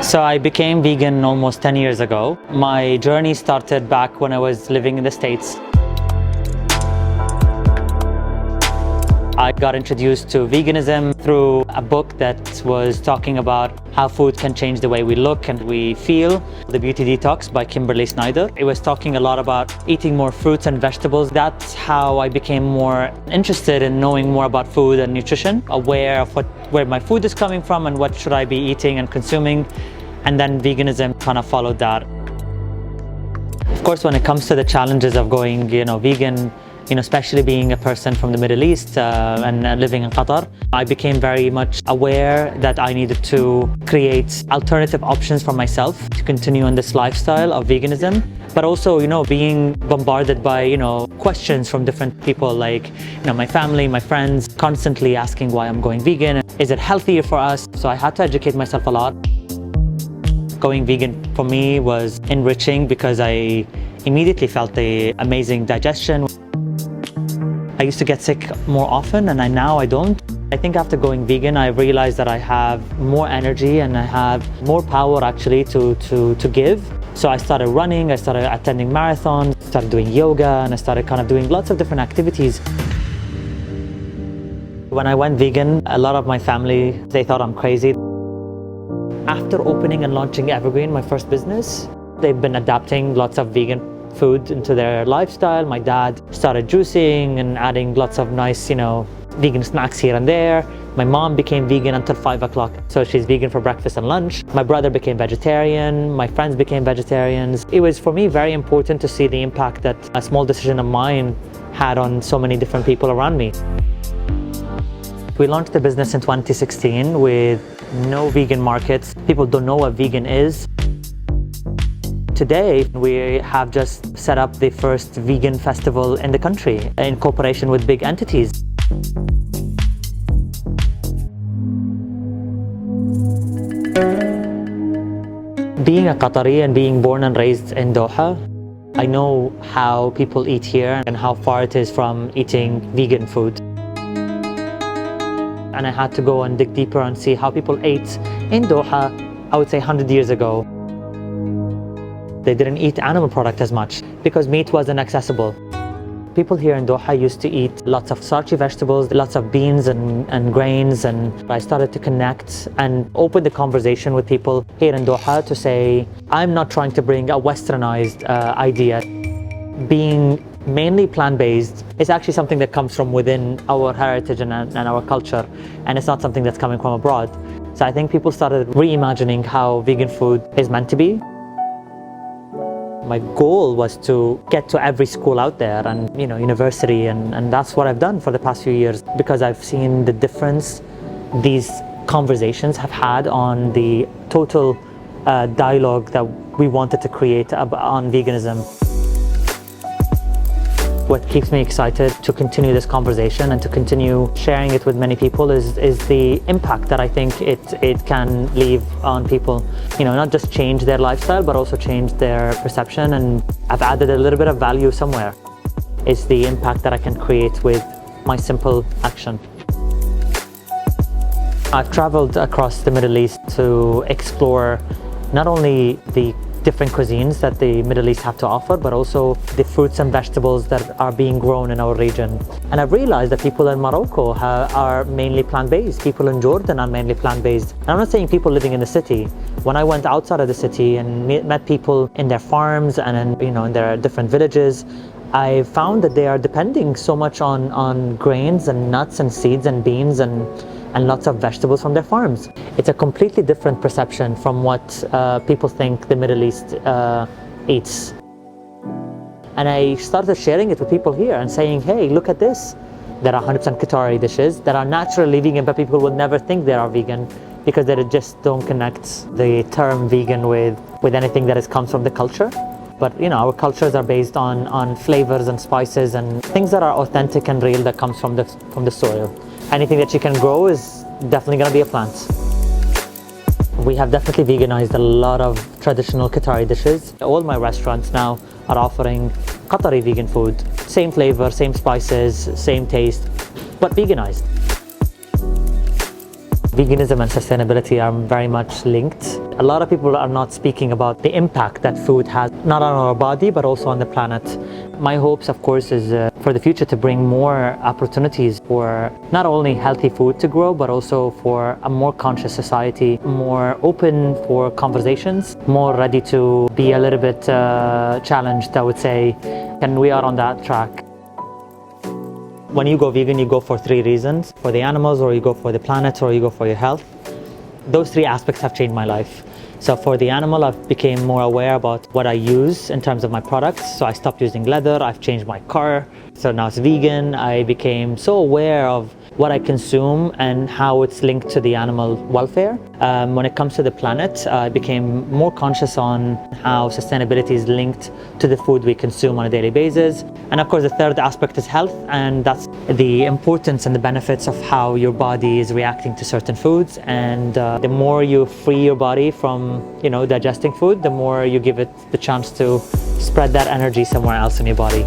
So I became vegan almost 10 years ago. My journey started back when I was living in the States. I got introduced to veganism through a book that was talking about how food can change the way we look and we feel. The Beauty Detox by Kimberly Snyder. It was talking a lot about eating more fruits and vegetables. That's how I became more interested in knowing more about food and nutrition, aware of where my food is coming from and what should I be eating and consuming. And then veganism kind of followed that. Of course, when it comes to the challenges of going, vegan, especially being a person from the Middle East and living in Qatar, I became very much aware that I needed to create alternative options for myself to continue on this lifestyle of veganism. But also, being bombarded by, questions from different people like, my family, my friends, constantly asking why I'm going vegan. Is it healthier for us? So I had to educate myself a lot. Going vegan for me was enriching because I immediately felt the amazing digestion. I used to get sick more often and now I don't. I think after going vegan, I realized that I have more energy and I have more power actually to give. So I started running, I started attending marathons, started doing yoga, and I started kind of doing lots of different activities. When I went vegan, a lot of my family, they thought I'm crazy. After opening and launching Evergreen, my first business, they've been adapting lots of vegan food into their lifestyle. My dad started juicing and adding lots of nice, vegan snacks here and there. My mom became vegan until 5 o'clock. So she's vegan for breakfast and lunch. My brother became vegetarian. My friends became vegetarians. It was for me very important to see the impact that a small decision of mine had on so many different people around me. We launched the business in 2016 with no vegan markets. People don't know what vegan is. Today, we have just set up the first vegan festival in the country in cooperation with big entities. Being a Qatari and being born and raised in Doha, I know how people eat here and how far it is from eating vegan food. And I had to go and dig deeper and see how people ate in Doha, I would say 100 years ago. They didn't eat animal product as much because meat wasn't accessible. People here in Doha used to eat lots of starchy vegetables, lots of beans and grains, and I started to connect and open the conversation with people here in Doha to say, I'm not trying to bring a westernized idea. Being mainly plant-based is actually something that comes from within our heritage and our culture, and it's not something that's coming from abroad. So I think people started reimagining how vegan food is meant to be. My goal was to get to every school out there and university, and that's what I've done for the past few years because I've seen the difference these conversations have had on the total dialogue that we wanted to create on veganism. What keeps me excited to continue this conversation and to continue sharing it with many people is the impact that I think it can leave on people. Not just change their lifestyle, but also change their perception. And I've added a little bit of value somewhere. It's the impact that I can create with my simple action. I've traveled across the Middle East to explore not only the different cuisines that the Middle East have to offer, but also the fruits and vegetables that are being grown in our region. And I've realized that people in Morocco are mainly plant-based. People in Jordan are mainly plant-based. And I'm not saying people living in the city. When I went outside of the city and met people in their farms and in their different villages, I found that they are depending so much on grains and nuts and seeds and beans and lots of vegetables from their farms. It's a completely different perception from what people think the Middle East eats. And I started sharing it with people here and saying, hey, look at this. There are 100% Qatari dishes that are naturally vegan, but people will never think they are vegan because they just don't connect the term vegan with anything that comes from the culture. But our cultures are based on flavors and spices and things that are authentic and real that comes from the soil. Anything that you can grow is definitely going to be a plant. We have definitely veganized a lot of traditional Qatari dishes. All my restaurants now are offering Qatari vegan food. Same flavor, same spices, same taste, but veganized. Veganism and sustainability are very much linked. A lot of people are not speaking about the impact that food has, not on our body, but also on the planet. My hopes, of course, is for the future to bring more opportunities for not only healthy food to grow, but also for a more conscious society, more open for conversations, more ready to be a little bit challenged, I would say, and we are on that track. When you go vegan, you go for 3 reasons: for the animals, or you go for the planet, or you go for your health. Those 3 aspects have changed my life. So for the animal, I've become more aware about what I use in terms of my products. So I stopped using leather, I've changed my car, so now it's vegan. I became so aware of what I consume and how it's linked to the animal welfare. When it comes to the planet, I became more conscious on how sustainability is linked to the food we consume on a daily basis. And of course, the third aspect is health, and that's the importance and the benefits of how your body is reacting to certain foods. And the more you free your body from, digesting food, the more you give it the chance to spread that energy somewhere else in your body.